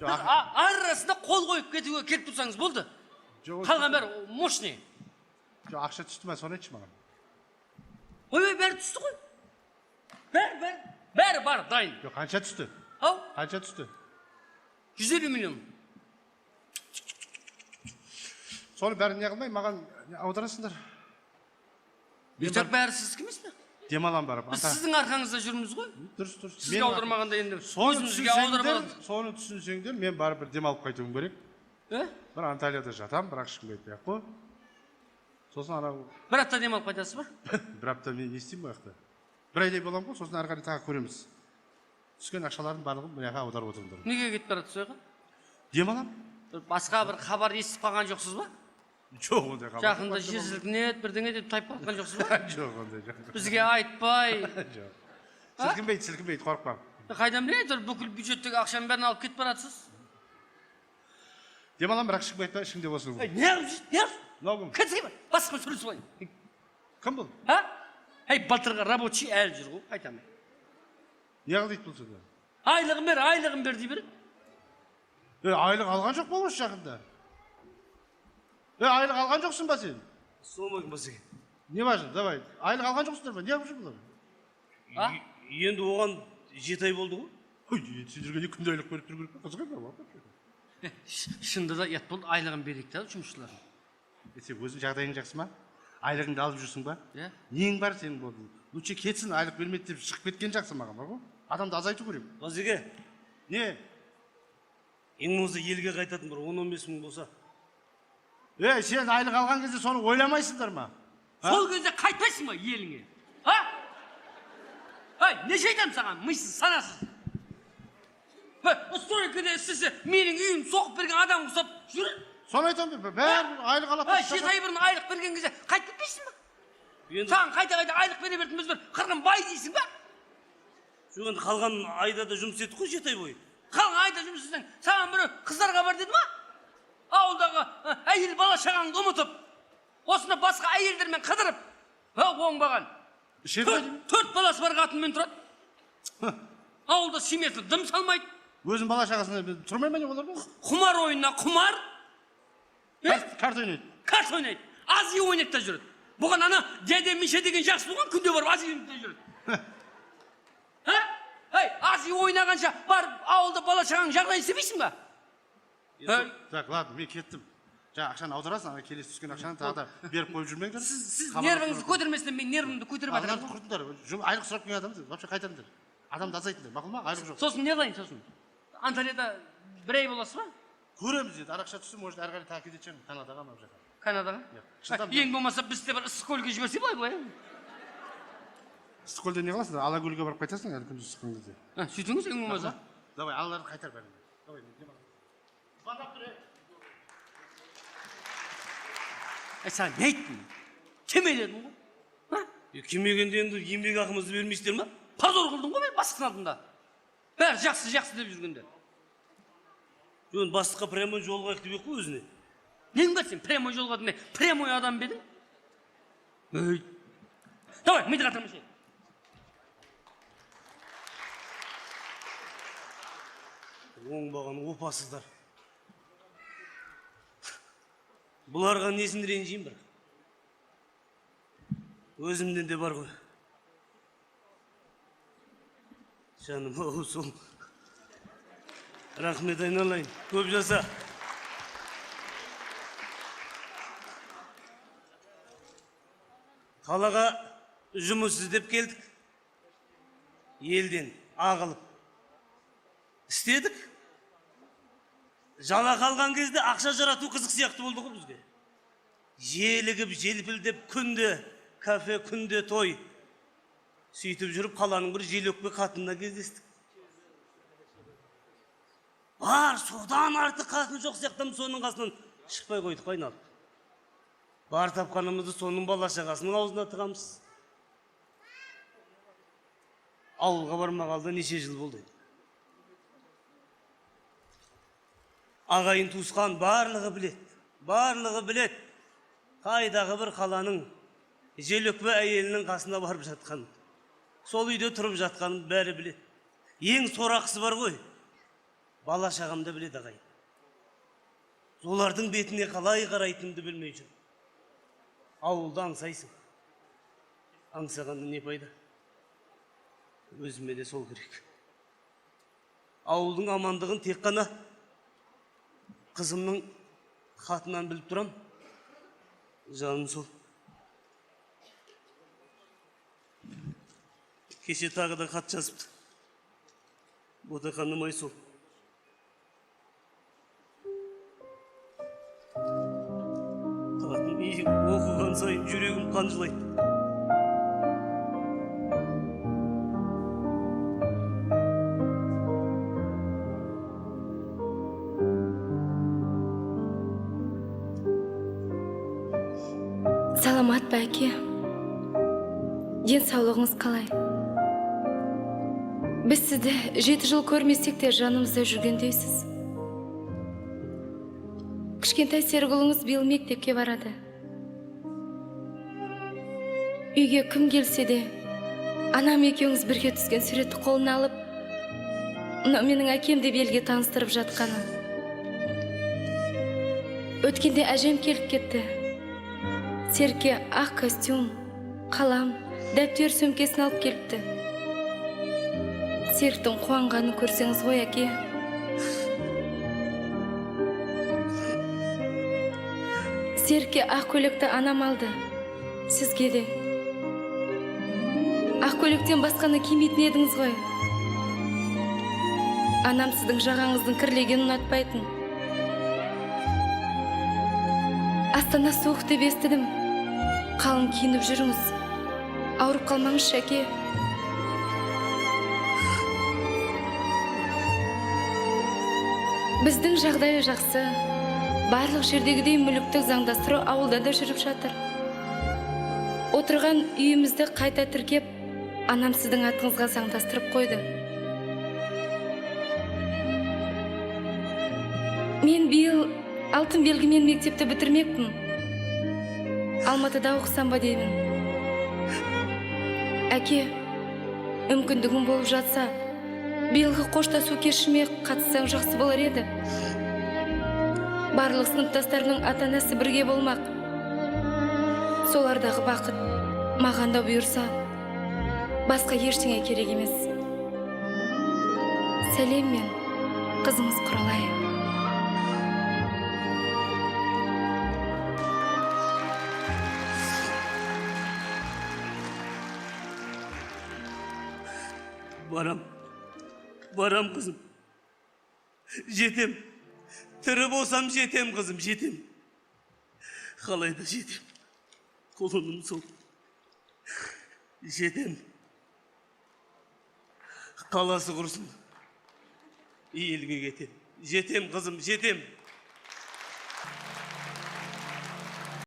арасында қол қойып кетуге келіп тұрсаңыз болды. Қалған бәрі мощный. Жоқ, ақша түсті ма, соны айтшы маған. Ой, бәрі түсті ғой. Бәрі бар, дайын. Жоқ, қанша түсті? Ау? Қанша түсті? 150 миллион. Соны бәрін не қылмай, маған аударасыңдар. Бетак бәрі сіз кімес пе? Демалам барып. Біз сіздің арқаңызда жүрміз ғой. Дұрыс. Сізге аудармағанда енді өзімізге аударып алады. Соны түсінсеңдер, мен барып бір демалып қайтуым керек. Бір Анталияда жатам, бірақ ешкімге айтпай ақ қой. Сосын анау... Бір апта демалып қайтасыз ба? Бір апта мен не істеймін бұл жақта? Бір айдай боламын ғой, сосын ары қарай тағы көреміз. Түскен ақшалардың барлығын мына жаққа аударып отырыңдар. Неге кетіп барасыз ойға? Демалам. Басқа бір хабар естіп қалған жоқсыз ба? Жоқ, ондай хабар. Жақында жер сілкінеді, бірдеңе деп тайып қалған жоқсыз ба? Жоқ, ондай жоқ. Бізге айтпай. Жоқ. Сілкінбейді, қорықпам. Қайдан біледі, бүкіл бюджеттегі ақшаның бәрін алып кетіп барасыз. Демалам, бірақ ешкімге айтпай, ішіңде болсын. Мынау кім? Кәдімгі басқа сөйлесіп алайын. Кім бұл? Балтырға рабочий әлі жүр ғой, қайтамын. Не қыл дейді бұл сонда? Айлығын бер дей береді. Айлық алған жоқ бол осы жақында. Айлық алған жоқсың ба сен? Солмайын ба сен? Не важно, давай. Айлық алған жоқсыңдар ба? Не қылып жүр бұлар? Енді оған 7 ай болды ғой. Сен жүргенде күнде айлық беріп тұру керек па? Қызық па? Шынында да ұят болды, айлығын берейік та жұмысшыларға. Сен өзің жағдайың жақсы ма? Айлығыңды алып жүрсің ба? Иә. Нең бар сенің болдың? Лучше кетсін, айлық бермейді деп шығып кеткен жақсы маған бар ғой? Адамды азайту керек. Базеке. Не? Ең болса елге қайтатын бір 10-15 мың болса. Сен айлық алған кезде соны ойламайсыңдар ма? Сол кезде қайтпайсың ба еліңе? Неше айтамын саған, мисыз, санасыз. Стройкада істесе, менің үйім соқып берген адам ұқсап жүреді. Соны айтамын бе? Бәрі айлық алады. 7 ай бұрын айлық берген кезде қайтып кетпейсің ба? Саған қайта айлық бере бердім, біз бір қырғын бай дейсің ба? Жоқ, қалған айда да жұмыс еттік қой 7 ай бойы. Қалған айда жұмыс еттің, саған бір қыздарға бар деді ма? Ауылдағы әйел бала шағаңды ұмытып, осында басқа әйелдермен қыдырып, оңбаған. 4 баласы бар қатынмен тұрады. Ауылда семьясы дым салмайды. Өзің бала шағасына тұрмай ма не олар ба? Құмар ойынына құмар. Карт ойнайды. Карт ойнайды. Азия ойнайды да жүреді. Бұған ана дәде Миша деген жақсы болған күнде барып Азия ойнайды да жүреді. Азия ойнағанша барып ауылда бала шағаң жағдайын істемейсің ба? Так, ладно, мен кеттім. Ақшаны аударасың, ана келесі түскен ақшаны тағы да беріп қойып жүрмеңдер. Сіз нервіңізді көтермесінен мен нервімді көтеріп жатырмын. Ағаларды құртыңдар, айлық сұрап келген адамды вообще қайтарыңдар. Адамды азайтыңдар, мақұл ма? Айлық жоқ. Сосын не қылайын сосын? Анталияда бір ай боласыз ба? Көреміз енді, арақша түссе, может, әрі қарай тағы кететін Канадаға ма жаққа. Канадаға? Ең болмаса біз де бір ыстықкөлге жіберсе былай. Ыстықкөлде не қыласың? Алакөлге барып қайтасың, әлі күндіз шыққан кезде. Сөйтіңіз ең болмаса. Давай, алаларды қайтар бәрін. Давай, звондап тұр. Саған не айттым? Кемеледің ғой? Кемегенде енді еңбек ақымызды бермейсіздер ма? Позор қылдың ғой мен бастықтың алдында. Бәрі жақсы деп жүргенде. Жөн бастыққа прямой жол қайық деп қой өзіне. Нең бар сен прямой жолға деме? Прямой адам бедің? Давай, миды қатырмай. Оңбаған опасыздар. Бұларға несін ренжейін бір. Өзімден де бар ғой. Жаным, сол. Рахмет айналайын. Көп жаса. Қалаға жұмыс іздеп келдік. Елден ағылып. Істедік. Жалақы алған кезде ақша жарату қызық сияқты болды ғой бізге. Желігіп, желпілдеп, күнде кафе, күнде той. Сөйтіп жүріп, қаланың бір желөкпе қатынына кездестік. Бар, содан артық қатын жоқ сияқтамыз, соның қасынан шықпай қойдық айналып. Бар тапқанымызды соның бала шағасының аузына тығамыз. Ауылға бармағалда неше жыл болды. Ағайын туысқан барлығы білет. Қайдағы бір қаланың желөкпе әйелінің қасына барып жатқан. Сол үйде тұрып жатқанын бәрі білет. Ең сорақысы бар ғой. бала шағамды біледі ағайын. Олардың бетіне қалай қарайтынымды білмей жүр. Ауылда аңсайсың. Аңсағанның не пайда? Өзіме де сол керек. Ауылдың амандығын тек қана қызымның хатынан біліп тұрам. Жаным сол. Кеше тағы да хат жазыпты. Ботақаным ай сол. Хатын оқыған сайын жүрегім қанжылайды. Саламат па әке? Денсаулығыңыз қалай? Біз сізді 7 жыл көрмесек те жанымызда жүргендейсіз. Кішкентай Серікұлыңыз биыл мектепке барады. Үйге кім келсе де, анам екеуіңіз бірге түскен суретті қолына алып, мына менің әкем деп елге таныстырып жатқаны. Өткенде әжем келіп кетті. Серікке ақ костюм, қалам, дәптер сөмкесін алып келіпті. Серіктің қуанғанын көрсеңіз ғой, әке. Серікке ақ көйлекті анам алды. Сізге де. Ақ көйлектен басқаны кимейтін едіңіз ғой. Анам сіздің жағаңыздың кірлегенін ұнатпайтын. Астана суық деп естідім. Қалың киініп жүріңіз. Ауырып қалмаңызшы, әке. Біздің жағдайы жақсы. Барлық жердегідей мүліктік заңдастыру ауылда да жүріп жатыр. Отырған үйімізді қайта тіркеп, анам сіздің атыңызға заңдастырып қойды. Мен биыл алтын белгімен мектепті бітірмекпін. Алматыда оқысам ба деймін. Әке, мүмкіндігім болып жатса, биылғы қоштасу кешіме қатыссаң жақсы болар еді. Барлық сыныптастарының ата-анасы бірге болмақ. Солардағы бақыт маған да бұйырса, басқа ештеңе керек емес. Сәлем мен қызыңыз Құралай. Барам қызым. Жетем. Тірі болсам жетем қызым, жетем. Қалайда жетем. Қолыным сол. Жетем. Қаласы құрсын. Елге кетем. Жетем қызым, жетем.